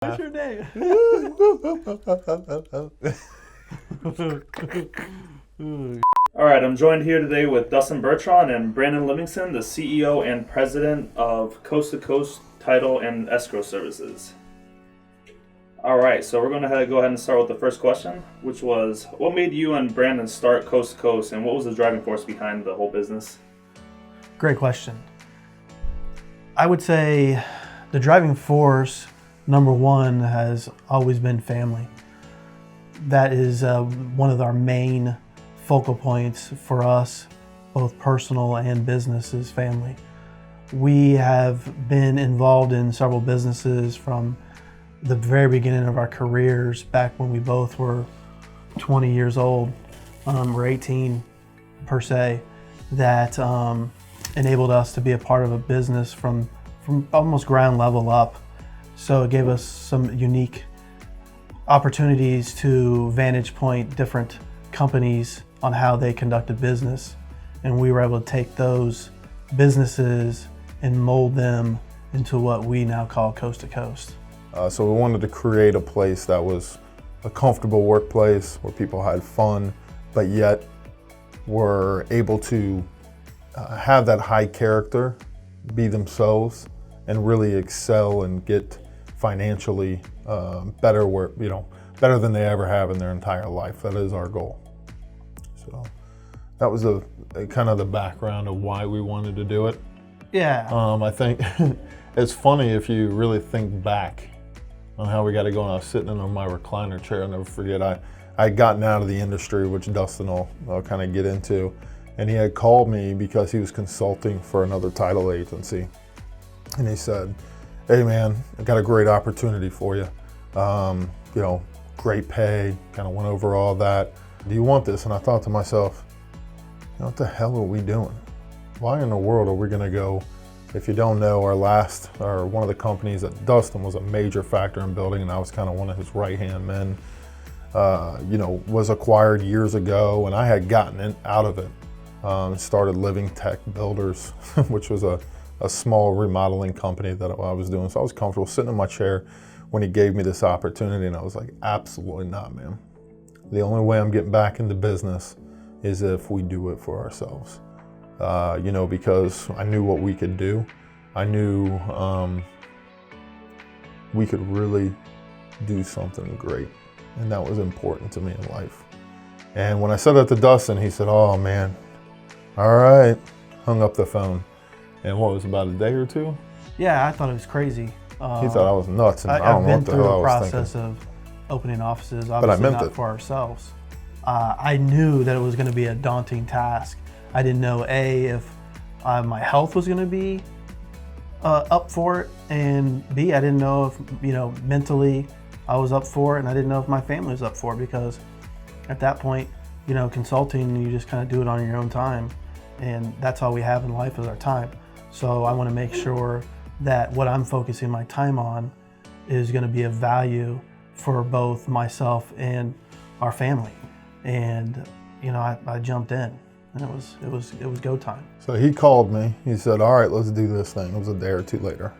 What's your name? All right, I'm joined here today with Dustin Burtron and Brandon Livingston, the CEO and president of Coast Title and Escrow Services. All right, so we're going to go ahead and start with the first question, which was, what made you and Brandon start Coast to Coast, and what was the driving force behind the whole business? Great question. I would say the driving force, number one, has always been family. That is one of our main focal points for us, both personal and business, is family. We have been involved in several businesses from the very beginning of our careers, back when we both were 20 years old, or 18 per se, that enabled us to be a part of a business from almost ground level up. So it gave us some unique opportunities to vantage point different companies on how they conducted business. And we were able to take those businesses and mold them into what we now call Coast to Coast. So we wanted to create a place that was a comfortable workplace where people had fun, but yet were able to have that high character, be themselves, and really excel and get financially better than they ever have in their entire life. That is our goal. So that was a kind of the background of why we wanted to do it. Yeah. I think it's funny if you really think back on how we got it going. I was sitting in my recliner chair. I'll never forget. I had gotten out of the industry, which Dustin will kind of get into, and he had called me because he was consulting for another title agency, and he said, "Hey man, I got a great opportunity for you. Great pay." Kind of went over all that. Do you want this? And I thought to myself, what the hell are we doing? Why in the world are we going to go? If you don't know, one of the companies that Dustin was a major factor in building, and I was kind of one of his right-hand men, was acquired years ago, and I had gotten out of it. Started Living Tech Builders, which was a small remodeling company that I was doing. So I was comfortable sitting in my chair when he gave me this opportunity, and I was like, absolutely not, man. The only way I'm getting back into business is if we do it for ourselves. Because I knew what we could do. I knew we could really do something great, and that was important to me in life. And when I said that to Dustin, he said, "Oh man, all right," hung up the phone. And what was about a day or two? Yeah, I thought it was crazy. He thought I was nuts, and I don't know what the hell I was thinking. I've been through the process of opening offices, obviously not for ourselves. I knew that it was going to be a daunting task. I didn't know if my health was going to be up for it, and B, I didn't know if mentally I was up for it, and I didn't know if my family was up for it, because at that point, consulting, you just kind of do it on your own time, and that's all we have in life is our time. So I want to make sure that what I'm focusing my time on is going to be of value for both myself and our family. And I jumped in. And it was go time. So he called me. He said, "All right, let's do this thing." It was a day or two later.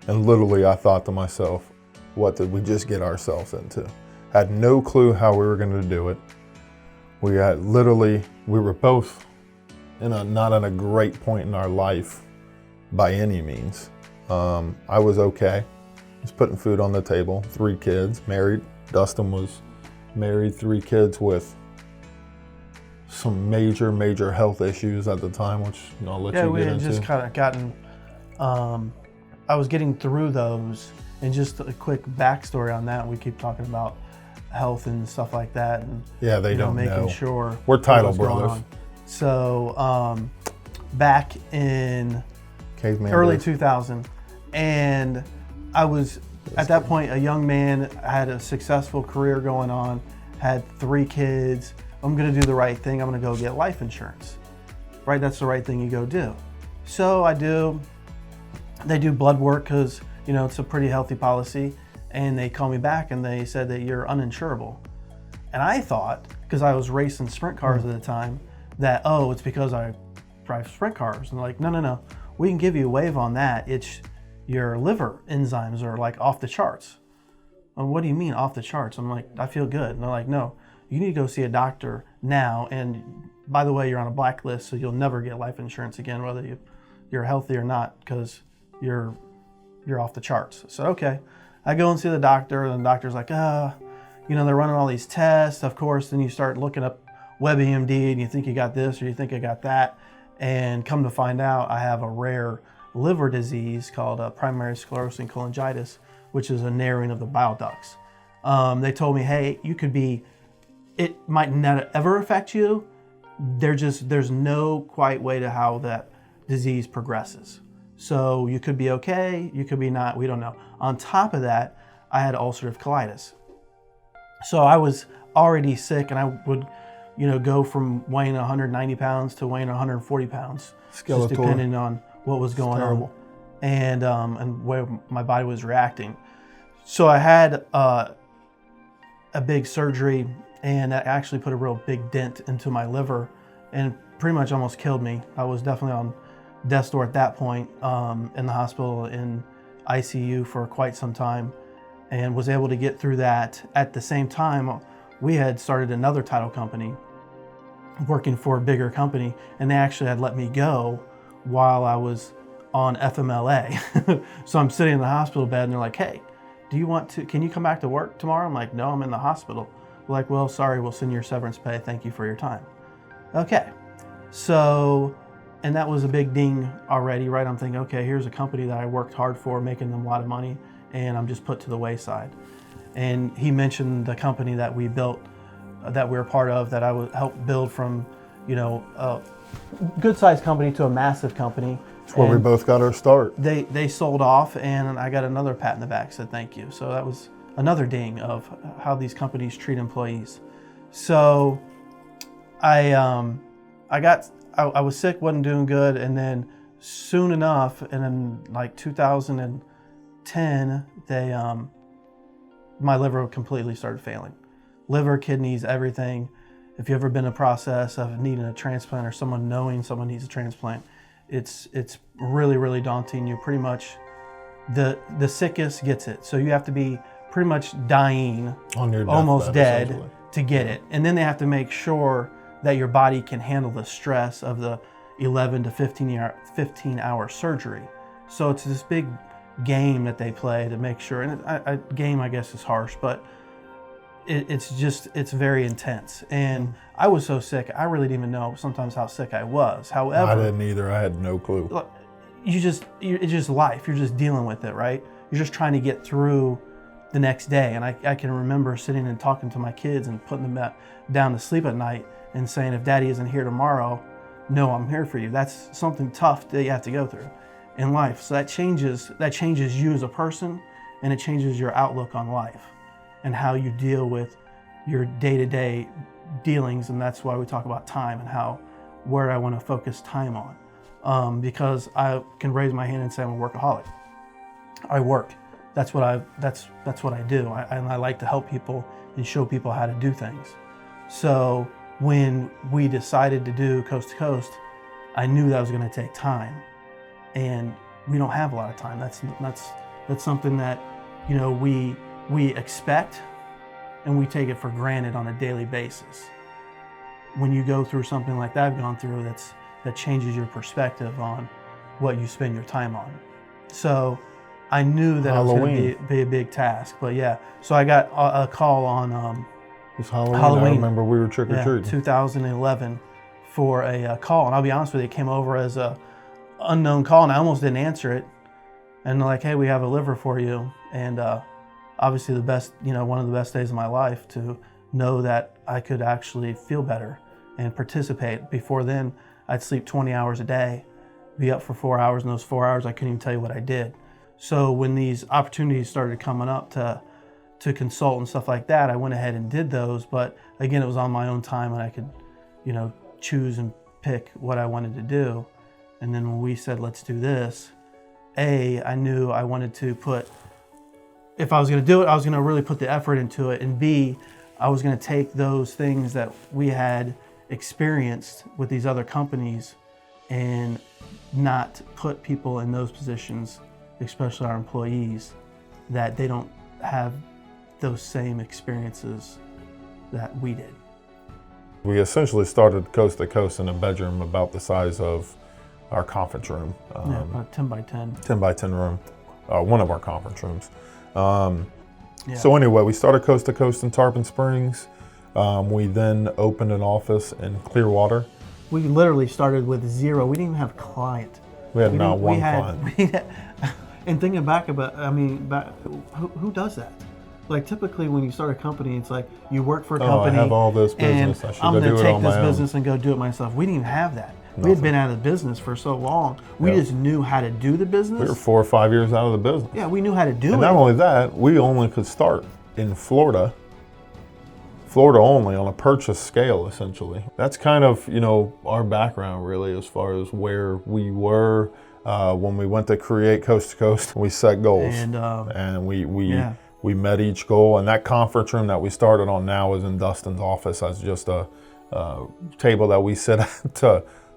And literally I thought to myself, what did we just get ourselves into? Had no clue how we were going to do it. We were both not in a great point in our life by any means. I was okay. I was putting food on the table, 3 kids, married. Dustin was married, 3 kids with some major health issues at the time, which I'll let you get into. Yeah, we had just kind of gotten, I was getting through those, and just a quick backstory on that. We keep talking about health and stuff like that, and yeah, they don't know. Making sure we're title brothers. So back in early 2000, and I was at that point a young man, had a successful career going on, had 3 kids. I'm going to do the right thing. I'm going to go get life insurance, right? That's the right thing you go do. So I do. They do blood work because, it's a pretty healthy policy. And they call me back and they said that you're uninsurable. And I thought, because I was racing sprint cars at the time, that, it's because I drive sprint cars. And they're like, no. We can give you a waive on that. It's your liver enzymes are like off the charts. Oh, what do you mean off the charts? I'm like, I feel good. And they're like, no, you need to go see a doctor now. And by the way, you're on a blacklist, so you'll never get life insurance again, whether you're healthy or not, because you're off the charts. So, okay. I go and see the doctor, and the doctor's like, they're running all these tests. Of course, then you start looking up WebMD, and you think you got this or you think you got that. And come to find out, I have a rare liver disease called primary sclerosing cholangitis, which is a narrowing of the bile ducts. They told me, hey, it might not ever affect you. There's no quite way to how that disease progresses. So you could be okay, you could be not, we don't know. On top of that, I had ulcerative colitis. So I was already sick, and I would, go from weighing 190 pounds to weighing 140 pounds. Skeletal. Just depending on what was going on and where my body was reacting. So I had a big surgery, and that actually put a real big dent into my liver and pretty much almost killed me. I was definitely on death's door at that point, in the hospital in ICU for quite some time, and was able to get through that. At the same time, we had started another title company, working for a bigger company, and they actually had let me go while I was on FMLA. So I'm sitting in the hospital bed, and they're like, hey, can you come back to work tomorrow? I'm like, no, I'm in the hospital. They're like, well, sorry, we'll send your severance pay. Thank you for your time. Okay. So, and that was a big ding already, right? I'm thinking, okay, here's a company that I worked hard for, making them a lot of money, and I'm just put to the wayside. And he mentioned the company that we built, that we were part of, that I would help build from, a good-sized company to a massive company. That's where we both got our start. They sold off, and I got another pat in the back, said thank you. So that was another ding of how these companies treat employees. So I was sick, wasn't doing good, and then soon enough, and in like 2010, my liver completely started failing. Liver, kidneys, everything. If you've ever been in a process of needing a transplant, or someone knowing someone needs a transplant, it's really, really daunting. You pretty much, the sickest gets it. So you have to be pretty much dying, on your almost deathbed, dead, to get it. And then they have to make sure that your body can handle the stress of the 11 to 15 hour surgery. So it's this big game that they play to make sure, and game I guess is harsh, but it's very intense. And I was so sick, I really didn't even know sometimes how sick I was. However, I didn't either. I had no clue. It's just life. You're just dealing with it, right? You're just trying to get through the next day. And I can remember sitting and talking to my kids and putting them down to sleep at night and saying, if Daddy isn't here tomorrow, no, I'm here for you. That's something tough that you have to go through in life. So that changes you as a person, and it changes your outlook on life and how you deal with your day-to-day dealings. And that's why we talk about time and where I want to focus time on. Because I can raise my hand and say I'm a workaholic. I work. That's what I do. I like to help people and show people how to do things. So when we decided to do Coast to Coast, I knew that was going to take time, and we don't have a lot of time. That's something that we expect, and we take it for granted on a daily basis. When you go through something like that I've gone through, that changes your perspective on what you spend your time on. So I knew that it was going to be a big task, but yeah. So I got a call on It was Halloween. I remember we were trick-or-treating. 2011 for a call. And I'll be honest with you, it came over as a unknown call, and I almost didn't answer it. And they're like, hey, we have a liver for you. And obviously one of the best days of my life to know that I could actually feel better and participate. Before then, I'd sleep 20 hours a day, be up for 4 hours. In those 4 hours, I couldn't even tell you what I did. So when these opportunities started coming up to consult and stuff like that, I went ahead and did those. But again, it was on my own time, and I could, choose and pick what I wanted to do. And then when we said, let's do this, I knew I wanted to if I was going to do it, I was going to really put the effort into it. And B, I was going to take those things that we had experienced with these other companies and not put people in those positions, especially our employees, that they don't have those same experiences that we did. We essentially started Coast to Coast in a bedroom about the size of our conference room. Yeah, about 10 by 10. 10 by 10 room, one of our conference rooms. Yeah. So anyway, we started Coast to Coast in Tarpon Springs. We then opened an office in Clearwater. We literally started with zero. We didn't even have a client. We had not one client. And thinking back about, who does that? Like typically when you start a company, it's like you work for a company. I have all this business. And I should I'm go going do to it take on this my own. business and go do it myself. We didn't even have that. We Nothing. had been out of business for so long. We Yep. just knew how to do the business. We were 4 or 5 years out of the business. Yeah, we knew how to do it. And not only that, we only could start in Florida only on a purchase scale, essentially. That's kind of, our background really as far as where we were when we went to create Coast to Coast. We set goals and we met each goal. And that conference room that we started on now is in Dustin's office as just a table that we sit at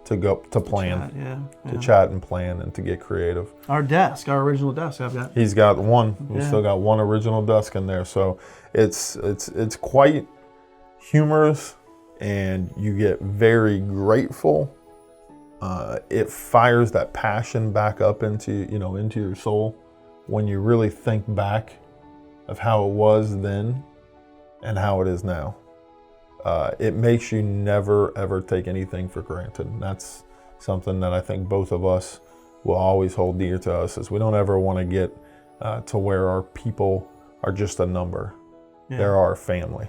to go to plan, to chat and plan and to get creative. Our original desk, I've got. He's got one. We still got one original desk in there, so it's quite humorous, and you get very grateful. It fires that passion back up into your soul when you really think back of how it was then and how it is now. It makes you never ever take anything for granted. And that's something that I think both of us will always hold dear to us, is we don't ever want to get to where our people are just a number. Yeah. They're our family.